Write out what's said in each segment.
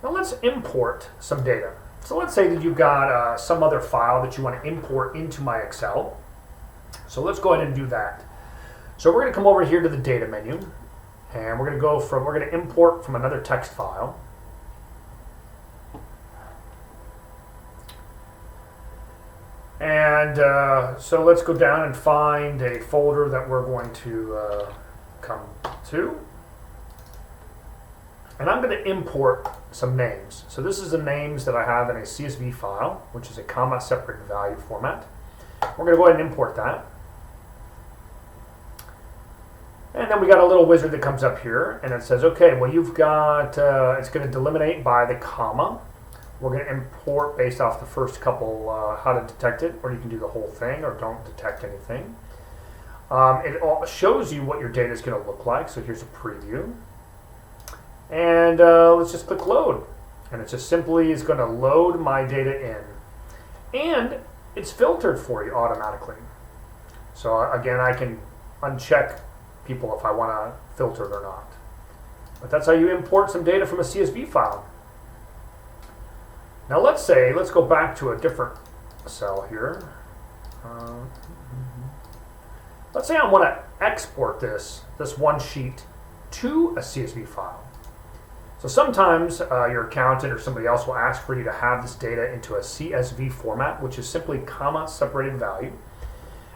Now let's import some data. So let's say that you've got some other file that you want to import into my Excel. So let's go ahead and do that. So we're going to come over here to the data menu, and we're going to import from another text file. And so let's go down and find a folder that we're going to come to. And I'm going to import some names. So this is the names that I have in a CSV file, which is a comma separated value format. We're going to go ahead and import that. And then we got a little wizard that comes up here, and it says, okay, well you've got, it's going to delimitate by the comma. We're going to import based off the first couple, how to detect it, or you can do the whole thing, or don't detect anything. It all shows you what your data is going to look like, so here's a preview. And let's just click load. And it just simply is going to load my data in. And it's filtered for you automatically. So again, I can uncheck people if I want to filter it or not. But that's how you import some data from a CSV file. Now let's go back to a different cell here. Let's say I want to export this one sheet to a CSV file. So sometimes your accountant or somebody else will ask for you to have this data into a CSV format, which is simply comma separated value.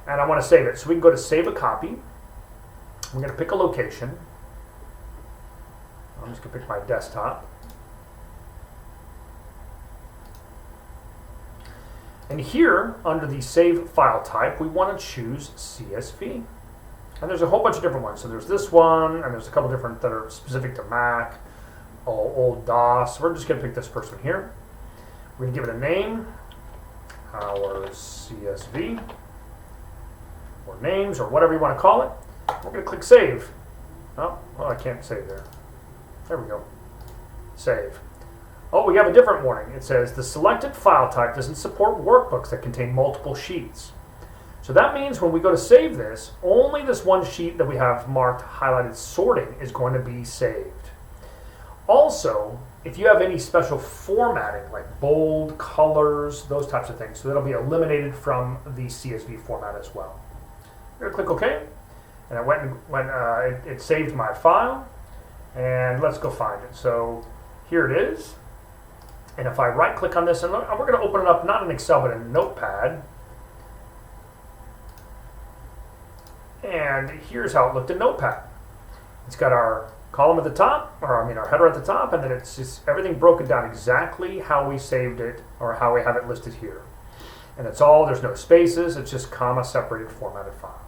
And I want to save it. So we can go to save a copy. I'm going to pick a location. I'm just going to pick my desktop. And here, under the save file type, we want to choose CSV. And there's a whole bunch of different ones. So there's this one, and there's a couple different that are specific to Mac. Old DOS. We're just going to pick this first one here. We're going to give it a name, our CSV, or names, or whatever you want to call it. We're going to click save. Oh, well, I can't save there. There we go. Save. Oh, we have a different warning. It says the selected file type doesn't support workbooks that contain multiple sheets. So that means when we go to save this, only this one sheet that we have marked highlighted sorting is going to be saved. Also, if you have any special formatting, like bold, colors, those types of things, so that'll be eliminated from the CSV format as well. I'm going to click OK, and it saved my file, and let's go find it. So here it is, and if I right-click on this, and we're going to open it up not in Excel, but in Notepad, and here's how it looked in Notepad. It's got our column at the top, or our header at the top, and then it's just everything broken down exactly how we saved it, or how we have it listed here. And it's all, there's no spaces, it's just comma separated formatted file.